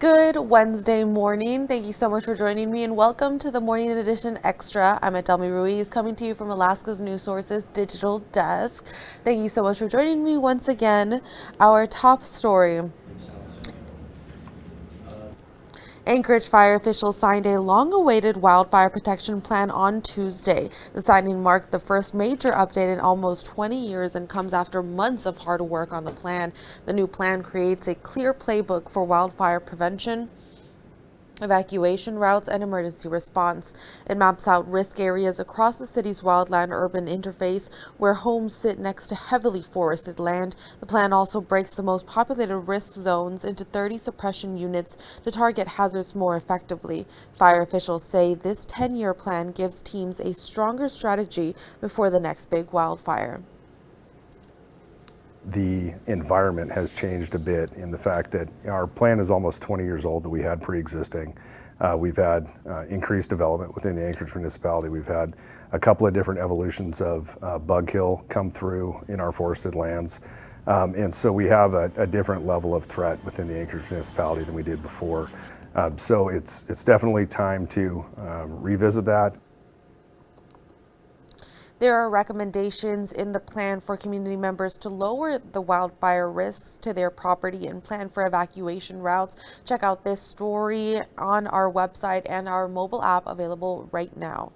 Good Wednesday morning. Thank you so much for joining me and welcome to the Morning Edition Extra. I'm Adelmi Ruiz coming to you from Alaska's News Source's digital desk. Thank you so much for joining me once again. Our top story. Anchorage fire officials signed a long-awaited wildfire protection plan on Tuesday. The signing marked the first major update in almost 20 years and comes after months of hard work on the plan. The new plan creates a clear playbook for wildfire prevention, evacuation routes, and emergency response. It maps out risk areas across the city's wildland-urban interface where homes sit next to heavily forested land. The plan also breaks the most populated risk zones into 30 suppression units to target hazards more effectively. Fire officials say this 10-year plan gives teams a stronger strategy before the next big wildfire. The environment has changed a bit in the fact that our plan is almost 20 years old that we had pre-existing. We've had increased development within the Anchorage municipality. We've had a couple of different evolutions of bug kill come through in our forested lands. And so we have a different level of threat within the Anchorage municipality than we did before. So it's definitely time to revisit that. There are recommendations in the plan for community members to lower the wildfire risks to their property and plan for evacuation routes. Check out this story on our website and our mobile app available right now.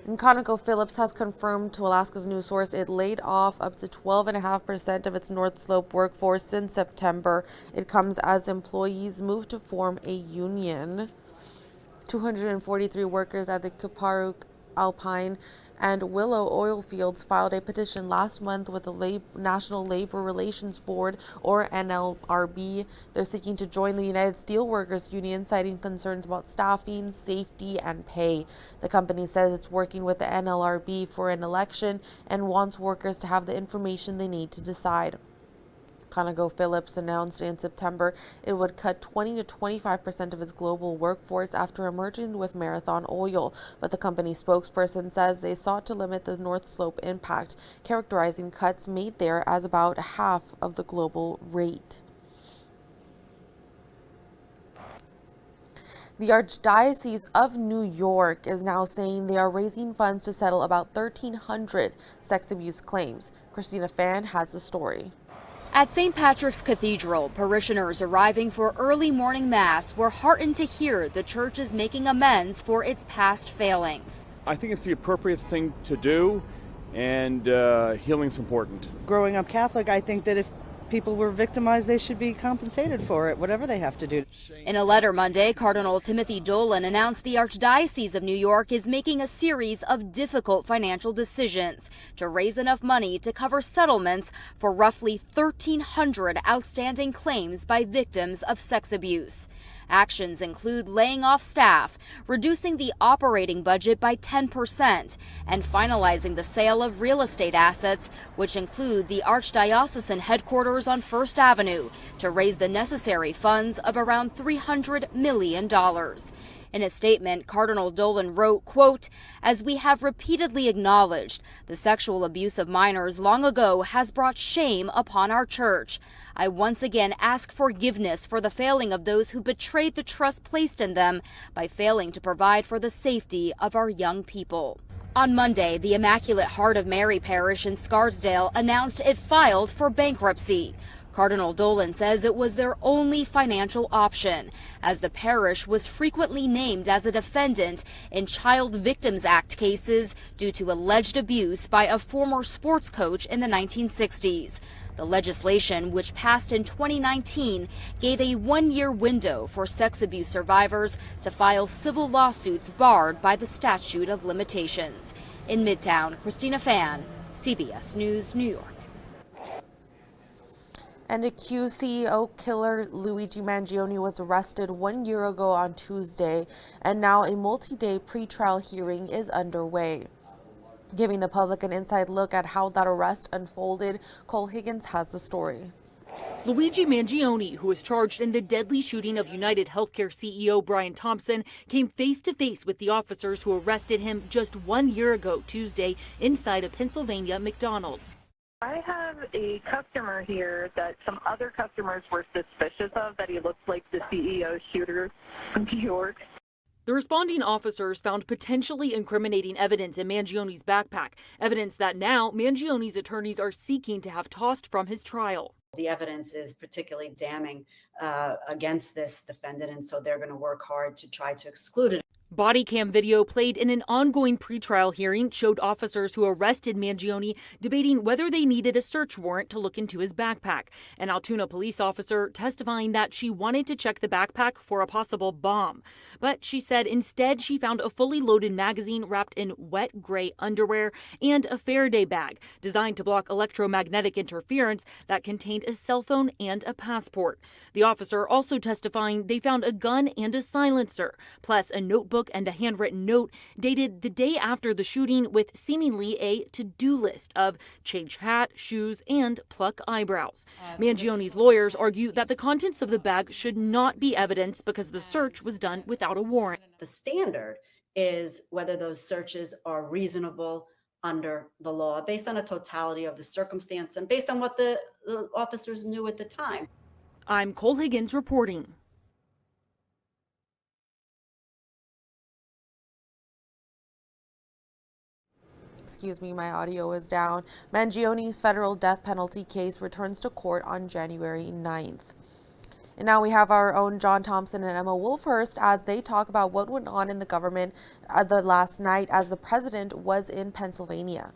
And ConocoPhillips has confirmed to Alaska's News Source it laid off up to 12.5% of its North Slope workforce since September. It comes as employees move to form a union. 243 workers at the Kuparuk Alpine and Willow oil fields filed a petition last month with the National Labor Relations Board, or NLRB. They're seeking to join the United Steelworkers Union, citing concerns about staffing, safety, and pay. The company says it's working with the NLRB for an election and wants workers to have the information they need to decide. ConocoPhillips announced in September it would cut 20 to 25% of its global workforce after emerging with Marathon Oil, but the company spokesperson says they sought to limit the North Slope impact, characterizing cuts made there as about half of the global rate. The Archdiocese of New York is now saying they are raising funds to settle about 1,300 sex abuse claims. Christina Fan has the story. At St. Patrick's Cathedral, parishioners arriving for early morning mass were heartened to hear the church is making amends for its past failings. I think it's the appropriate thing to do, and healing's important. Growing up Catholic, I think that if people were victimized, they should be compensated for it, whatever they have to do. In a letter Monday, Cardinal Timothy Dolan announced the Archdiocese of New York is making a series of difficult financial decisions to raise enough money to cover settlements for roughly 1,300 outstanding claims by victims of sex abuse. Actions include laying off staff, reducing the operating budget by 10%, and finalizing the sale of real estate assets, which include the Archdiocesan headquarters on First Avenue, to raise the necessary funds of around $300 million. In a statement, Cardinal Dolan wrote, quote, "As we have repeatedly acknowledged, the sexual abuse of minors long ago has brought shame upon our church. I once again ask forgiveness for the failing of those who betrayed the trust placed in them by failing to provide for the safety of our young people." On Monday, the Immaculate Heart of Mary Parish in Scarsdale announced it filed for bankruptcy. Cardinal Dolan says it was their only financial option, as the parish was frequently named as a defendant in Child Victims Act cases due to alleged abuse by a former sports coach in the 1960s. The legislation, which passed in 2019, gave a one-year window for sex abuse survivors to file civil lawsuits barred by the statute of limitations. In Midtown, Christina Fan, CBS News, New York. And accused CEO killer Luigi Mangione was arrested 1 year ago on Tuesday, and now a multi-day pretrial hearing is underway. Giving the public an inside look at how that arrest unfolded, Cole Higgins has the story. Luigi Mangione, who was charged in the deadly shooting of United Healthcare CEO Brian Thompson, came face to face with the officers who arrested him just 1 year ago Tuesday inside a Pennsylvania McDonald's. I have a customer here that some other customers were suspicious of, that he looks like the CEO shooter from New York. The responding officers found potentially incriminating evidence in Mangione's backpack, evidence that now Mangione's attorneys are seeking to have tossed from his trial. The evidence is particularly damning against this defendant, and so they're going to work hard to try to exclude it. Body cam video played in an ongoing pretrial hearing showed officers who arrested Mangione debating whether they needed a search warrant to look into his backpack. An Altoona police officer testifying that she wanted to check the backpack for a possible bomb. But she said instead she found a fully loaded magazine wrapped in wet gray underwear and a Faraday bag designed to block electromagnetic interference that contained a cell phone and a passport. The officer also testifying they found a gun and a silencer, plus a notebook and a handwritten note dated the day after the shooting with seemingly a to-do list of change hat, shoes, and pluck eyebrows. Mangione's lawyers argue that the contents of the bag should not be evidence because the search was done without a warrant. The standard is whether those searches are reasonable under the law, based on a totality of the circumstance and based on what the officers knew at the time. I'm Cole Higgins reporting. Excuse me, my audio is down. Mangione's federal death penalty case returns to court on January 9th. And now we have our own John Thompson and Emma Wulfhorst as they talk about what went on in the government the last night as the president was in Pennsylvania.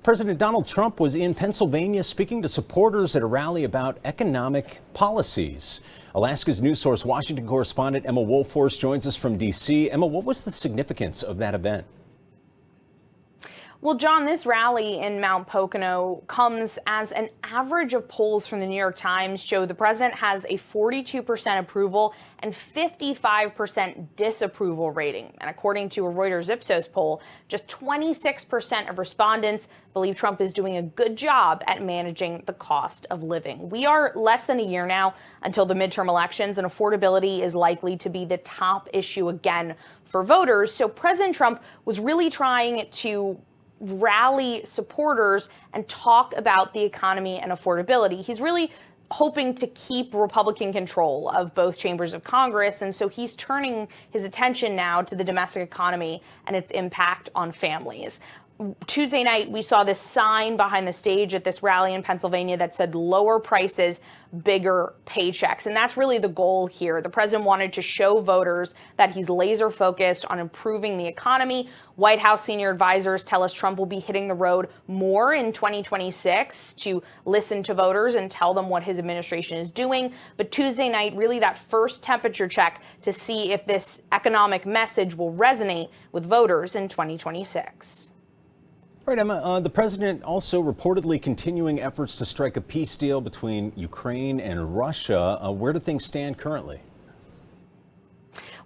President Donald Trump was in Pennsylvania speaking to supporters at a rally about economic policies. Alaska's news source Washington correspondent Emma Wulfhorst joins us from D.C. Emma, what was the significance of that event? Well, John, this rally in Mount Pocono comes as an average of polls from the New York Times show the president has a 42% approval and 55% disapproval rating. And according to a Reuters Ipsos poll, just 26% of respondents believe Trump is doing a good job at managing the cost of living. We are less than a year now until the midterm elections, and affordability is likely to be the top issue again for voters. So President Trump was really trying to rally supporters and talk about the economy and affordability. He's really hoping to keep Republican control of both chambers of Congress, and so he's turning his attention now to the domestic economy and its impact on families. Tuesday night, we saw this sign behind the stage at this rally in Pennsylvania that said lower prices, bigger paychecks. And that's really the goal here. The president wanted to show voters that he's laser focused on improving the economy. White House senior advisors tell us Trump will be hitting the road more in 2026 to listen to voters and tell them what his administration is doing. But Tuesday night, really that first temperature check to see if this economic message will resonate with voters in 2026. All right, Emma, the president also reportedly continuing efforts to strike a peace deal between Ukraine and Russia. Where do things stand currently?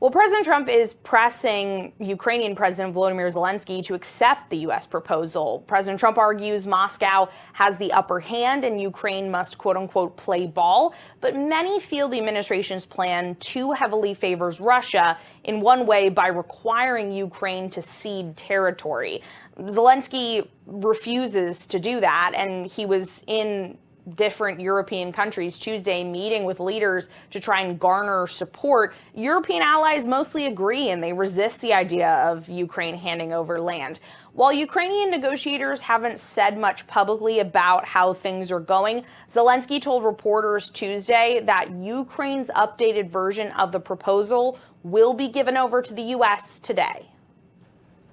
Well, President Trump is pressing Ukrainian President Volodymyr Zelensky to accept the U.S. proposal. President Trump argues Moscow has the upper hand and Ukraine must, quote unquote, play ball. But many feel the administration's plan too heavily favors Russia in one way by requiring Ukraine to cede territory. Zelensky refuses to do that, and he was in different European countries Tuesday meeting with leaders to try and garner support. European allies mostly agree, and they resist the idea of Ukraine handing over land. While Ukrainian negotiators haven't said much publicly about how things are going, Zelensky told reporters Tuesday that Ukraine's updated version of the proposal will be given over to the U.S. today.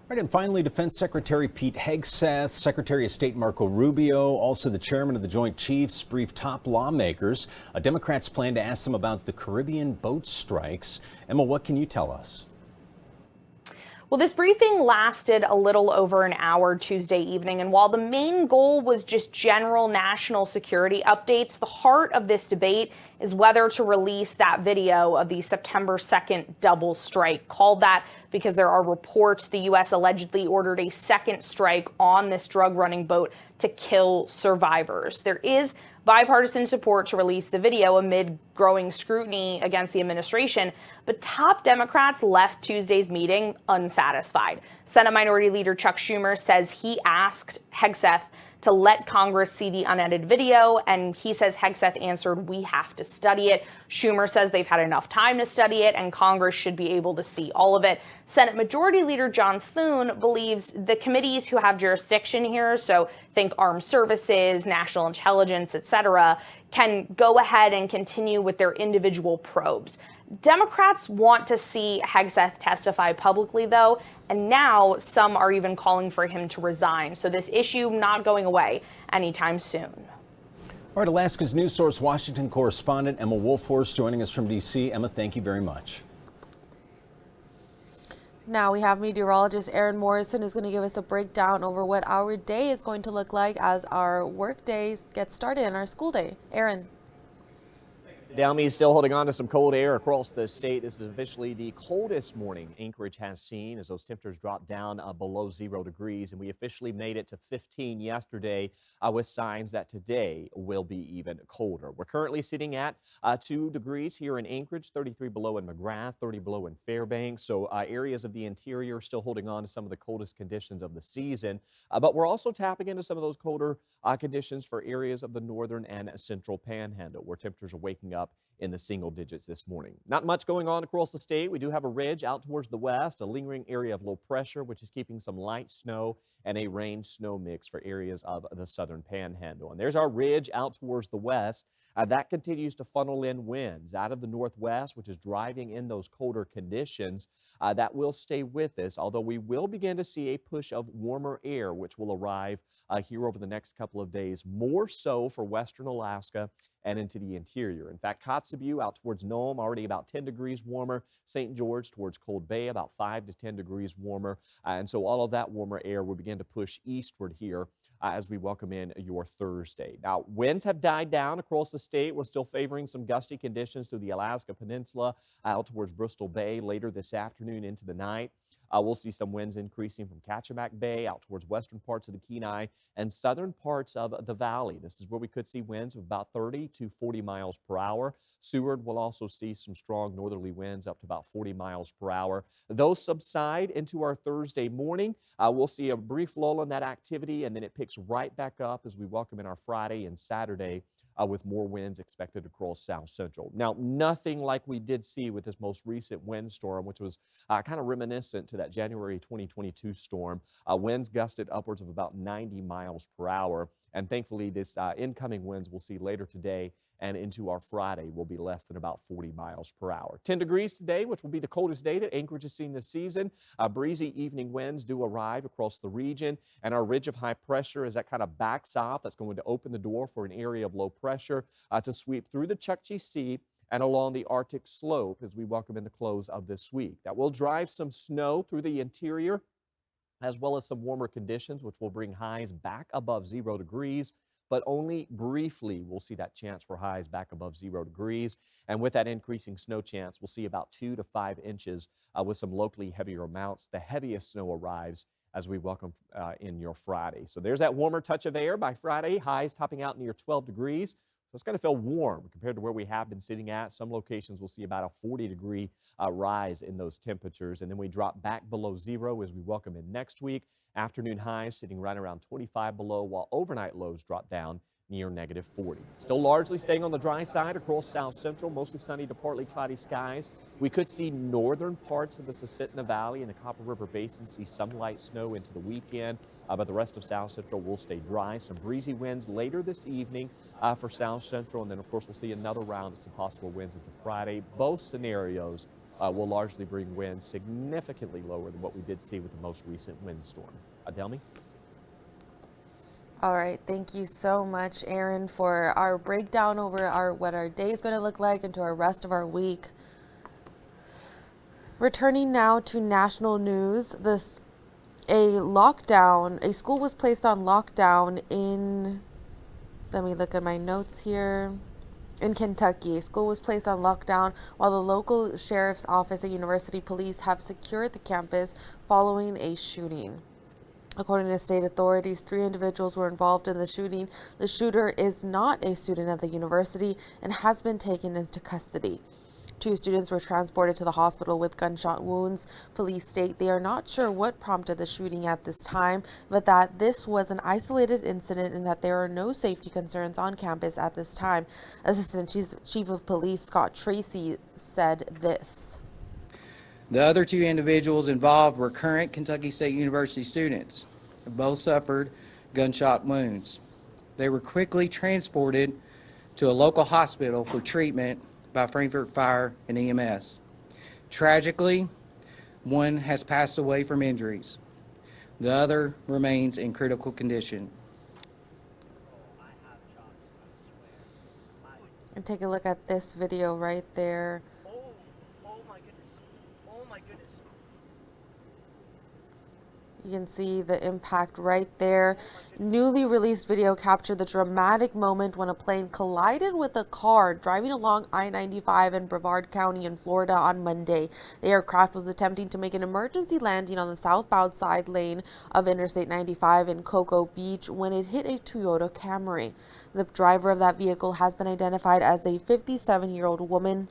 Right, and finally, Defense Secretary Pete Hegseth, Secretary of State Marco Rubio, also the chairman of the Joint Chiefs, briefed top lawmakers. Democrats plan to ask them about the Caribbean boat strikes. Emma, what can you tell us? Well, this briefing lasted a little over an hour Tuesday evening, and while the main goal was just general national security updates, the heart of this debate is whether to release that video of the September 2nd double strike. Called that because there are reports the U.S. allegedly ordered a second strike on this drug-running boat to kill survivors. There is bipartisan support to release the video amid growing scrutiny against the administration, but top Democrats left Tuesday's meeting unsatisfied. Senate Minority Leader Chuck Schumer says he asked Hegseth to let Congress see the unedited video. And he says Hegseth answered, "We have to study it." Schumer says they've had enough time to study it and Congress should be able to see all of it. Senate Majority Leader John Thune believes the committees who have jurisdiction here, so think armed services, national intelligence, etc., can go ahead and continue with their individual probes. Democrats want to see Hegseth testify publicly, though, and now some are even calling for him to resign. So this issue not going away anytime soon. All right, Alaska's News Source Washington correspondent Emma Wulfhorst joining us from D.C. Emma, thank you very much. Now we have meteorologist Aaron Morrison, who's going to give us a breakdown over what our day is going to look like as our work days get started and our school day. Aaron. Adelmi is still holding on to some cold air across the state. This is officially the coldest morning Anchorage has seen as those temperatures dropped down below 0 degrees. And we officially made it to 15 yesterday with signs that today will be even colder. We're currently sitting at 2 degrees here in Anchorage, 33 below in McGrath, 30 below in Fairbanks. So areas of the interior still holding on to some of the coldest conditions of the season. But we're also tapping into some of those colder conditions for areas of the northern and central panhandle where temperatures are waking up in the single digits this morning. Not much going on across the state. We do have a ridge out towards the west, a lingering area of low pressure, which is keeping some light snow and a rain snow mix for areas of the southern panhandle. And there's our ridge out towards the west. That continues to funnel in winds out of the northwest, which is driving in those colder conditions. That will stay with us, although we will begin to see a push of warmer air, which will arrive here over the next couple of days, more so for western Alaska and into the interior. In fact, Kotzebue out towards Nome already about 10 degrees warmer. St. George towards Cold Bay about 5 to 10 degrees warmer. And so all of that warmer air will begin to push eastward here as we welcome in your Thursday. Now, winds have died down across the state. We're still favoring some gusty conditions through the Alaska Peninsula out towards Bristol Bay later this afternoon into the night. We'll see some winds increasing from Kachemak Bay out towards western parts of the Kenai and southern parts of the valley. This is where we could see winds of about 30 to 40 miles per hour. Seward will also see some strong northerly winds up to about 40 miles per hour. Those subside into our Thursday morning. We'll see a brief lull in that activity, and then it picks right back up as we welcome in our Friday and Saturday with more winds expected across South Central. Now, nothing like we did see with this most recent windstorm, which was kind of reminiscent to that January 2022 storm. Winds gusted upwards of about 90 miles per hour. And thankfully, this incoming winds we'll see later today and into our Friday will be less than about 40 miles per hour. 10 degrees today, which will be the coldest day that Anchorage has seen this season. Breezy evening winds do arrive across the region, and our ridge of high pressure, as that kind of backs off, that's going to open the door for an area of low pressure to sweep through the Chukchi Sea and along the Arctic slope as we welcome in the close of this week. That will drive some snow through the interior, as well as some warmer conditions, which will bring highs back above 0 degrees. But only briefly we'll see that chance for highs back above 0 degrees. And with that increasing snow chance, we'll see about 2 to 5 inches with some locally heavier amounts. The heaviest snow arrives as we welcome in your Friday. So there's that warmer touch of air by Friday, highs topping out near 12 degrees. So it's going to feel warm compared to where we have been sitting at. Some locations will see about a 40-degree rise in those temperatures. And then we drop back below 0 as we welcome in next week. Afternoon highs sitting right around 25 below, while overnight lows drop down near negative 40. Still largely staying on the dry side across South Central, mostly sunny to partly cloudy skies. We could see northern parts of the Susitna Valley and the Copper River Basin see some light snow into the weekend, but the rest of South Central will stay dry. Some breezy winds later this evening for South Central, and then of course we'll see another round of some possible winds into Friday. Both scenarios will largely bring winds significantly lower than what we did see with the most recent windstorm. Adelmi? All right, thank you so much, Aaron, for our breakdown over what our day is going to look like into our rest of our week. Returning now to national news, a school was placed on lockdown in, let me look at my notes here. In Kentucky, a school was placed on lockdown while the local sheriff's office and university police have secured the campus following a shooting. According to state authorities, 3 individuals were involved in the shooting. The shooter is not a student at the university and has been taken into custody. 2 students were transported to the hospital with gunshot wounds. Police state they are not sure what prompted the shooting at this time, but that this was an isolated incident and that there are no safety concerns on campus at this time. Assistant Chief of Police Scott Tracy said this. The other 2 individuals involved were current Kentucky State University students. Both suffered gunshot wounds. They were quickly transported to a local hospital for treatment by Frankfurt Fire and EMS. Tragically, one has passed away from injuries. The other remains in critical condition. And take a look at this video right there. You can see the impact right there. Newly released video captured the dramatic moment when a plane collided with a car driving along I-95 in Brevard County in Florida on Monday. The aircraft was attempting to make an emergency landing on the southbound side lane of Interstate 95 in Cocoa Beach when it hit a Toyota Camry. The driver of that vehicle has been identified as a 57-year-old woman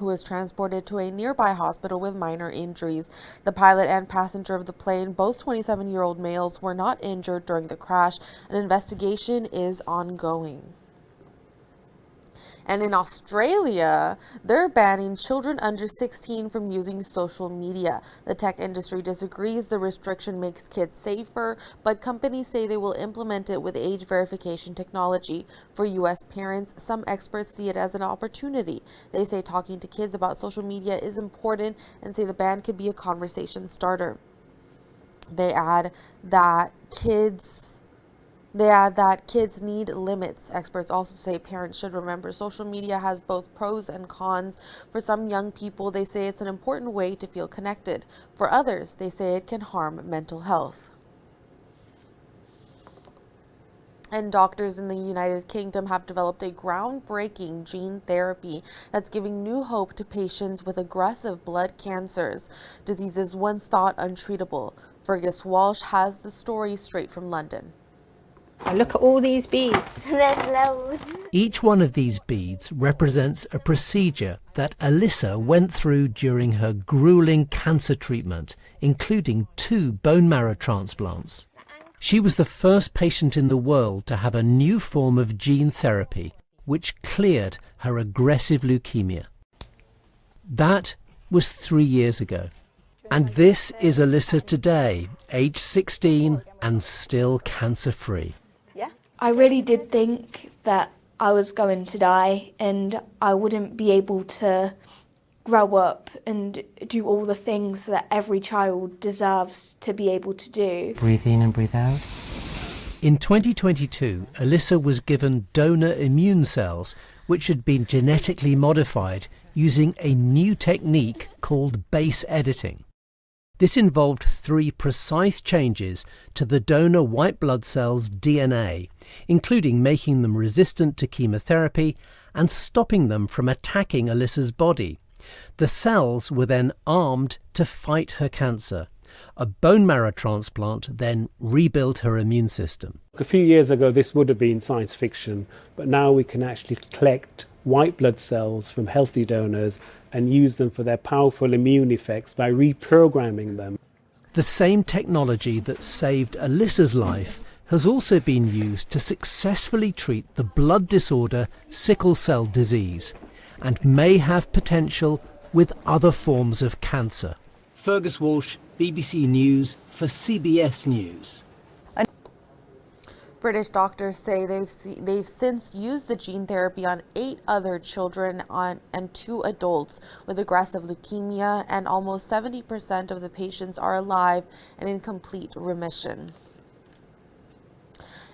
who was transported to a nearby hospital with minor injuries. The pilot and passenger of the plane, both 27-year-old males, were not injured during the crash. An investigation is ongoing. And in Australia, they're banning children under 16 from using social media. The tech industry disagrees the restriction makes kids safer, but companies say they will implement it with age verification technology. For U.S. parents, some experts see it as an opportunity. They say talking to kids about social media is important and say the ban could be a conversation starter. They add that kids need limits. Experts also say parents should remember social media has both pros and cons. For some young people, they say it's an important way to feel connected. For others, they say it can harm mental health. And doctors in the United Kingdom have developed a groundbreaking gene therapy that's giving new hope to patients with aggressive blood cancers, diseases once thought untreatable. Fergus Walsh has the story straight from London. So look at all these beads. There's loads. Each one of these beads represents a procedure that Alyssa went through during her grueling cancer treatment, including 2 bone marrow transplants. She was the first patient in the world to have a new form of gene therapy, which cleared her aggressive leukemia. That was 3 years ago. And this is Alyssa today, age 16 and still cancer-free. I really did think that I was going to die and I wouldn't be able to grow up and do all the things that every child deserves to be able to do. Breathe in and breathe out. In 2022, Alyssa was given donor immune cells, which had been genetically modified using a new technique called base editing. This involved 3 precise changes to the donor white blood cells' DNA, including making them resistant to chemotherapy and stopping them from attacking Alyssa's body. The cells were then armed to fight her cancer. A bone marrow transplant then rebuilt her immune system. A few years ago, this would have been science fiction, but now we can actually collect white blood cells from healthy donors and use them for their powerful immune effects by reprogramming them. The same technology that saved Alyssa's life has also been used to successfully treat the blood disorder sickle cell disease and may have potential with other forms of cancer. Fergus Walsh, BBC News for CBS News. British doctors say they've since used the gene therapy on 8 other children and 2 adults with aggressive leukemia, and almost 70% of the patients are alive and in complete remission.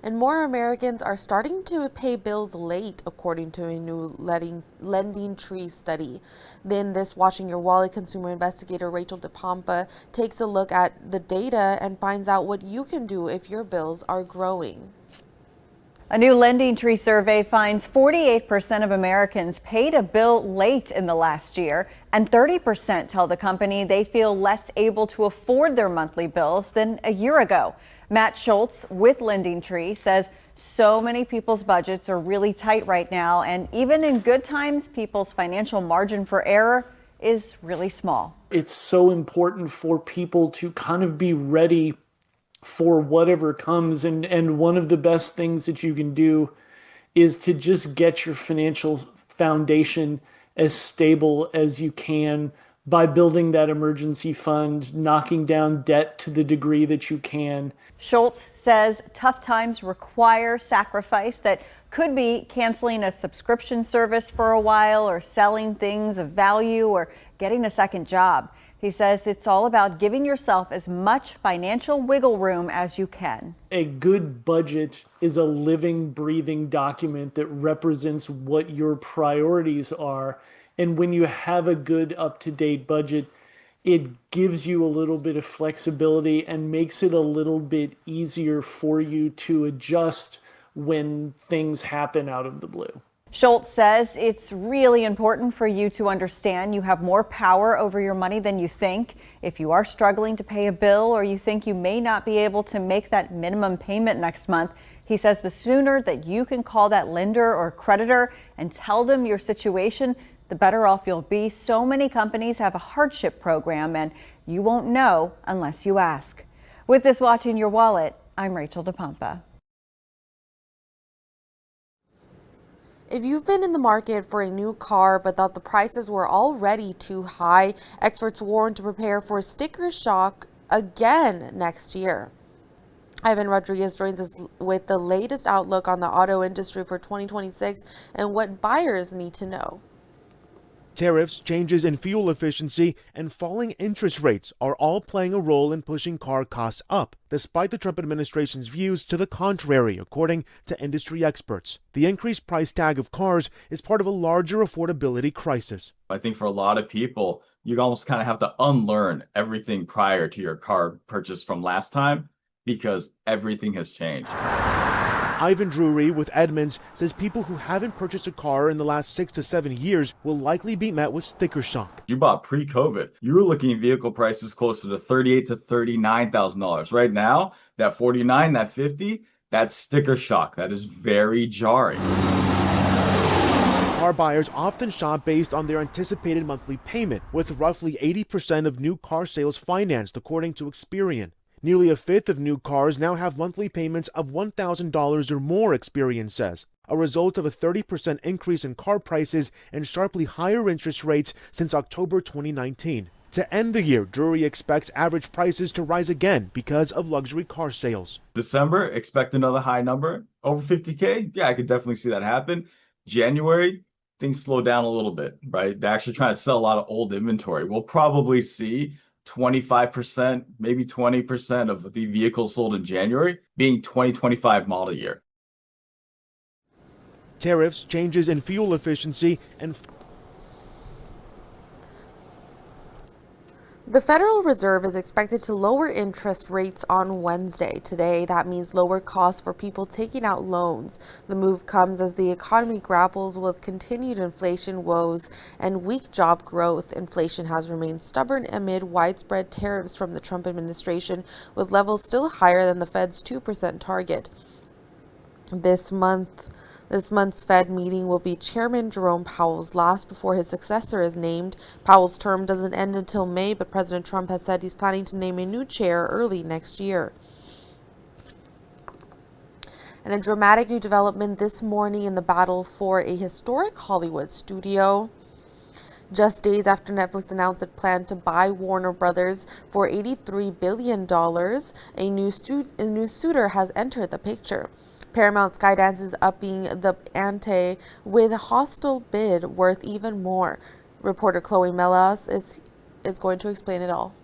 And more Americans are starting to pay bills late, according to a new Lending Tree study. Then this Watching Your Wallet consumer investigator Rachel DePompa takes a look at the data and finds out what you can do if your bills are growing. A new Lending Tree survey finds 48% of Americans paid a bill late in the last year, and 30% tell the company they feel less able to afford their monthly bills than a year ago. Matt Schultz with Lending Tree says So many people's budgets are really tight right now, and even in good times, people's financial margin for error is really small. It's so important for people to kind of be ready for whatever comes, and one of the best things that you can do is to just get your financial foundation as stable as you can by building that emergency fund, knocking down debt to the degree that you can. Schultz says tough times require sacrifice that could be canceling a subscription service for a while, or selling things of value, or getting a second job. He says it's all about giving yourself as much financial wiggle room as you can. A good budget is a living, breathing document that represents what your priorities are. And when you have a good, up-to-date budget, it gives you a little bit of flexibility and makes it a little bit easier for you to adjust when things happen out of the blue. Schultz says it's really important for you to understand you have more power over your money than you think. If you are struggling to pay a bill, or you think you may not be able to make that minimum payment next month, he says the sooner that you can call that lender or creditor and tell them your situation, the better off you'll be. So many companies have a hardship program, and you won't know unless you ask. With this Watching Your Wallet, I'm Rachel DePompa. If you've been in the market for a new car but thought the prices were already too high, experts warn to prepare for sticker shock again next year. Ivan Rodriguez joins us with the latest outlook on the auto industry for 2026 and what buyers need to know. Tariffs, changes in fuel efficiency, and falling interest rates are all playing a role in pushing car costs up, despite the Trump administration's views to the contrary, according to industry experts. The increased price tag of cars is part of a larger affordability crisis. I think for a lot of people, you almost kind of have to unlearn everything prior to your car purchase from last time, because everything has changed. Ivan Drury with Edmunds says people who haven't purchased a car in the last 6 to 7 years will likely be met with sticker shock. You bought pre-COVID, you were looking at vehicle prices closer to $38,000 to $39,000. Right now, that 49, that 50, that's sticker shock. That is very jarring. Car buyers often shop based on their anticipated monthly payment, with roughly 80% of new car sales financed, according to Experian. Nearly a fifth of new cars now have monthly payments of $1,000 or more, Experian says, a result of a 30% increase in car prices and sharply higher interest rates since October 2019. To end the year, Drury expects average prices to rise again because of luxury car sales. December, expect another high number, over 50K. Yeah, I could definitely see that happen. January, things slow down a little bit, right? They're actually trying to sell a lot of old inventory. We'll probably see 25%, maybe 20% of the vehicles sold in January being 2025 model year. Tariffs, changes in fuel efficiency, and the Federal Reserve is expected to lower interest rates on Wednesday. Today, that means lower costs for people taking out loans. The move comes as the economy grapples with continued inflation woes and weak job growth. Inflation has remained stubborn amid widespread tariffs from the Trump administration, with levels still higher than the Fed's 2% target. This month's Fed meeting will be Chairman Jerome Powell's last before his successor is named. Powell's term doesn't end until May, but President Trump has said he's planning to name a new chair early next year. And a dramatic new development this morning in the battle for a historic Hollywood studio. Just days after Netflix announced it planned to buy Warner Brothers for $83 billion, a new suitor has entered the picture. Paramount Skydance is upping the ante with a hostile bid worth even more. Reporter Chloe Melas is going to explain it all.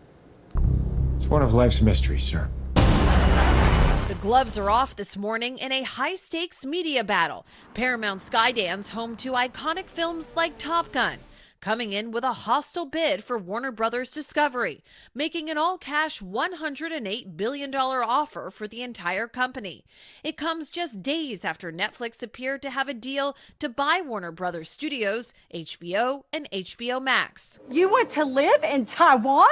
It's one of life's mysteries, sir. The gloves are off this morning in a high-stakes media battle. Paramount Skydance, home to iconic films like Top Gun, coming in with a hostile bid for Warner Brothers Discovery, making an all-cash $108 billion offer for the entire company. It comes just days after Netflix appeared to have a deal to buy Warner Brothers Studios, HBO, and HBO Max. You want to live in Taiwan?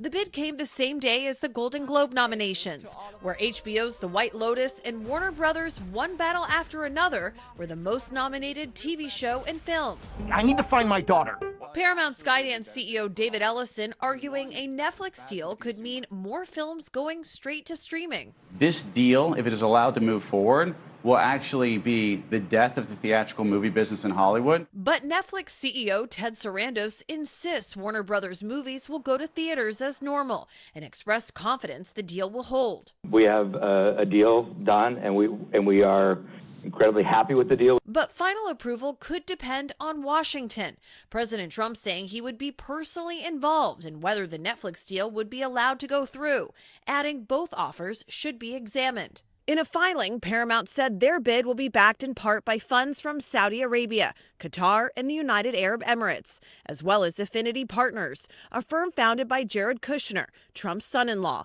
The bid came the same day as the Golden Globe nominations, where HBO's The White Lotus and Warner Brothers' One Battle After Another were the most nominated TV show and film. I need to find my daughter. Paramount Skydance CEO David Ellison arguing a Netflix deal could mean more films going straight to streaming. This deal, if it is allowed to move forward, will actually be the death of the theatrical movie business in Hollywood. But Netflix CEO Ted Sarandos insists Warner Brothers movies will go to theaters as normal and expressed confidence the deal will hold. We have a deal done, and we are incredibly happy with the deal. But final approval could depend on Washington. President Trump saying he would be personally involved in whether the Netflix deal would be allowed to go through, adding both offers should be examined. In a filing, Paramount said their bid will be backed in part by funds from Saudi Arabia, Qatar, and the United Arab Emirates, as well as Affinity Partners, a firm founded by Jared Kushner, Trump's son-in-law.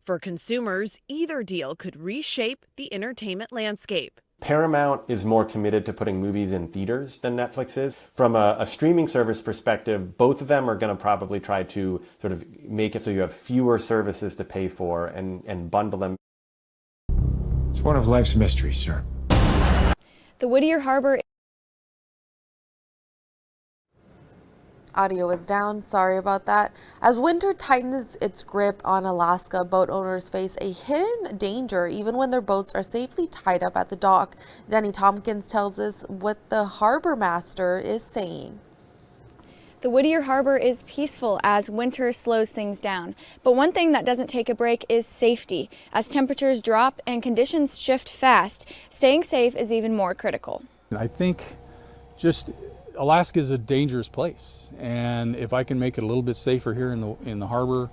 For consumers, either deal could reshape the entertainment landscape. Paramount is more committed to putting movies in theaters than Netflix is. From a streaming service perspective, both of them are going to probably try to sort of make it so you have fewer services to pay for and bundle them. It's one of life's mysteries, sir. The Whittier Harbor. Audio is down. Sorry about that. As winter tightens its grip on Alaska, boat owners face a hidden danger even when their boats are safely tied up at the dock. Danny Tompkins tells us what the harbor master is saying. The Whittier Harbor is peaceful as winter slows things down. But one thing that doesn't take a break is safety. As temperatures drop and conditions shift fast, staying safe is even more critical. I think just Alaska is a dangerous place, and if I can make it a little bit safer here in the harbor,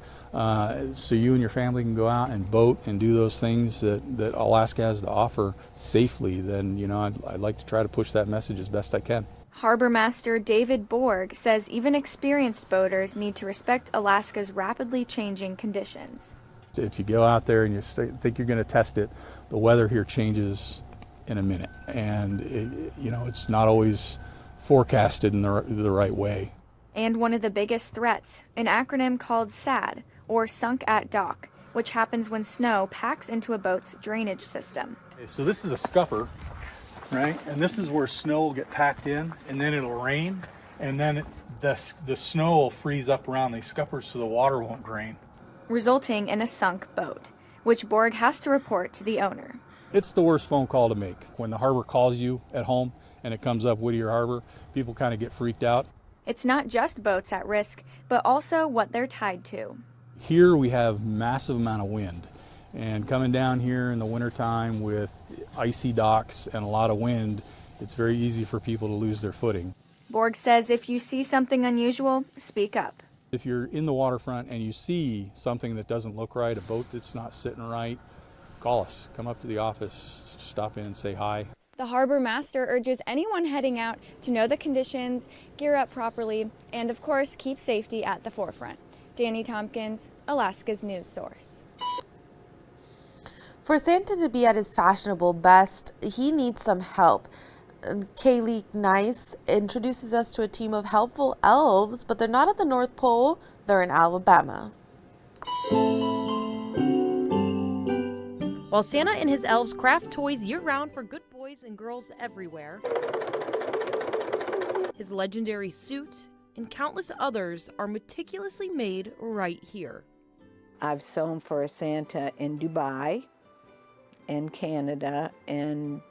so you and your family can go out and boat and do those things that Alaska has to offer safely, then I'd like to try to push that message as best I can. Harbor Master David Borg says even experienced boaters need to respect Alaska's rapidly changing conditions. If you go out there and you think you're going to test it, the weather here changes in a minute, and it's not always forecasted in the right way. And one of the biggest threats, an acronym called SAD, or Sunk at Dock, which happens when snow packs into a boat's drainage system. So this is a scupper, right? And this is where snow will get packed in, and then it'll rain, and then the snow will freeze up around these scuppers so the water won't drain, resulting in a sunk boat, which Borg has to report to the owner. It's the worst phone call to make. When the harbor calls you at home and it comes up Whittier Harbor, people kind of get freaked out. It's not just boats at risk, but also what they're tied to. Here we have massive amount of wind, and coming down here in the wintertime with icy docks and a lot of wind, it's very easy for people to lose their footing. Borg says if you see something unusual, speak up. If you're in the waterfront and you see something that doesn't look right, a boat that's not sitting right, call us. Come up to the office, stop in and say hi. The harbor master urges anyone heading out to know the conditions, gear up properly, and of course keep safety at the forefront. Danny Tompkins, Alaska's news source. For Santa to be at his fashionable best, he needs some help. Kaylee Nice introduces us to a team of helpful elves, but they're not at the North Pole, they're in Alabama. While Santa and his elves craft toys year-round for good boys and girls everywhere, his legendary suit and countless others are meticulously made right here. I've sewn for a Santa in Dubai and Canada, and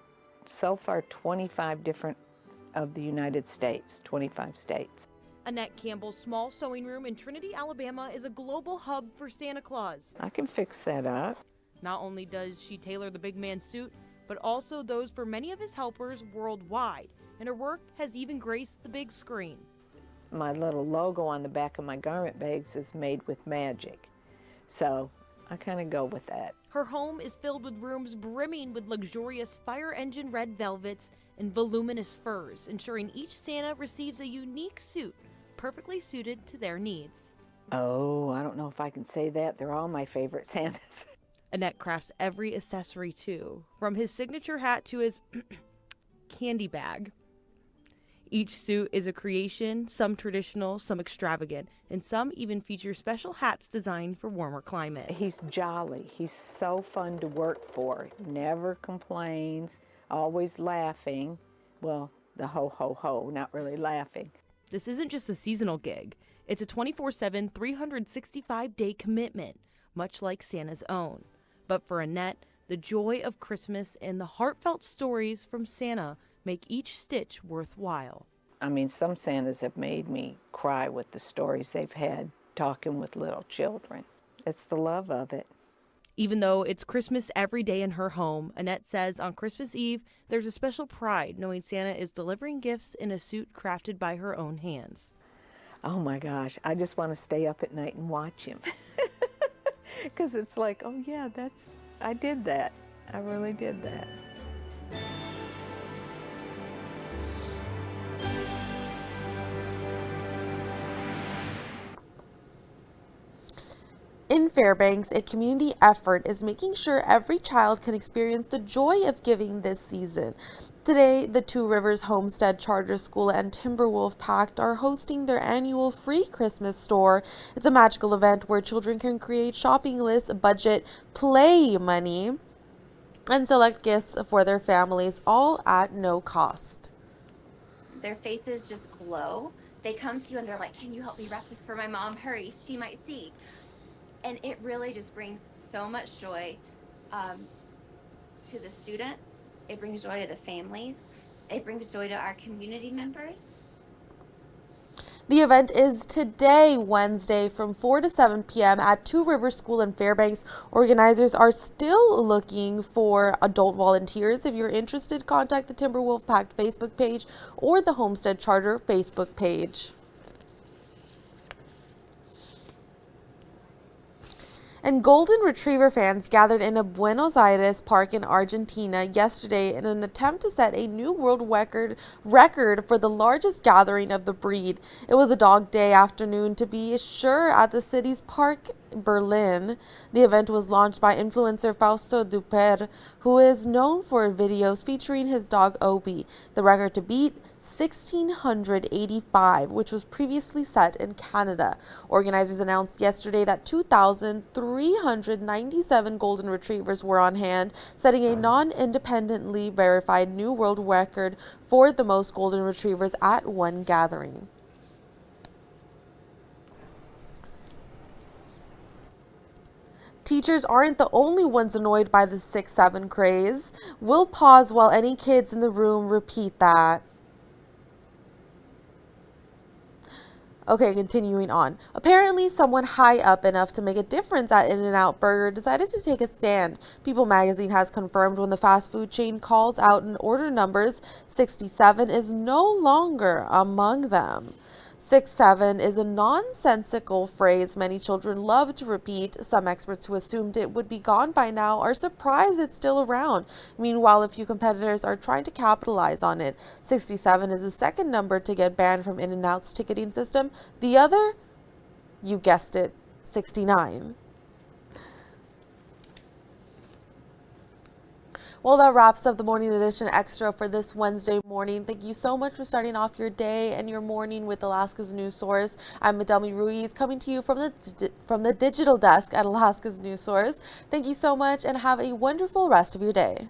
so far 25 different of the United States, 25 states. Annette Campbell's small sewing room in Trinity, Alabama is a global hub for Santa Claus. I can fix that up. Not only does she tailor the big man's suit, but also those for many of his helpers worldwide, and her work has even graced the big screen. My little logo on the back of my garment bags is made with magic, so I kind of go with that. Her home is filled with rooms brimming with luxurious fire engine red velvets and voluminous furs, ensuring each Santa receives a unique suit perfectly suited to their needs. Oh, I don't know if I can say that. They're all my favorite Santas. Annette crafts every accessory too, from his signature hat to his candy bag. Each suit is a creation, some traditional, some extravagant, and some even feature special hats designed for warmer climate. He's jolly. He's so fun to work for. Never complains, always laughing. Well, the ho, ho, ho, not really laughing. This isn't just a seasonal gig. It's a 24/7, 365-day commitment, much like Santa's own. But for Annette, the joy of Christmas and the heartfelt stories from Santa make each stitch worthwhile. I mean, some Santas have made me cry with the stories they've had talking with little children. It's the love of it. Even though it's Christmas every day in her home, Annette says on Christmas Eve, there's a special pride knowing Santa is delivering gifts in a suit crafted by her own hands. Oh my gosh, I just want to stay up at night and watch him. Because it's like, oh yeah, I did that. I really did that. In Fairbanks, a community effort is making sure every child can experience the joy of giving this season. Today, the Two Rivers Homestead Charter School and Timberwolf Pact are hosting their annual free Christmas store. It's a magical event where children can create shopping lists, budget, play money, and select gifts for their families, all at no cost. Their faces just glow. They come to you and they're like, can you help me wrap this for my mom? Hurry, she might see. And it really just brings so much joy to the students. It brings joy to the families. It brings joy to our community members. The event is today, Wednesday, from 4 to 7 p.m. at Two Rivers School in Fairbanks. Organizers are still looking for adult volunteers. If you're interested, contact the Timberwolf Pact Facebook page or the Homestead Charter Facebook page. And golden retriever fans gathered in a Buenos Aires park in Argentina yesterday in an attempt to set a new world record for the largest gathering of the breed. It was a dog day afternoon to be sure at the city's park, Berlin. The event was launched by influencer Fausto Duper, who is known for videos featuring his dog Obi. The record to beat, 1,685, which was previously set in Canada. Organizers announced yesterday that 2,397 golden retrievers were on hand, setting a non-independently verified new world record for the most golden retrievers at one gathering. Teachers aren't the only ones annoyed by the 6-7 craze. We'll pause while any kids in the room repeat that. Okay, continuing on. Apparently, someone high up enough to make a difference at In-N-Out Burger decided to take a stand. People magazine has confirmed when the fast food chain calls out in order numbers, 67 is no longer among them. 6-7 is a nonsensical phrase many children love to repeat. Some experts who assumed it would be gone by now are surprised it's still around. Meanwhile, a few competitors are trying to capitalize on it. 67 is the second number to get banned from In-N-Out's ticketing system. The other, you guessed it, 69. Well, that wraps up the Morning Edition Extra for this Wednesday morning. Thank you so much for starting off your day and your morning with Alaska's News Source. I'm Adelmi Ruiz, coming to you from the digital desk at Alaska's News Source. Thank you so much and have a wonderful rest of your day.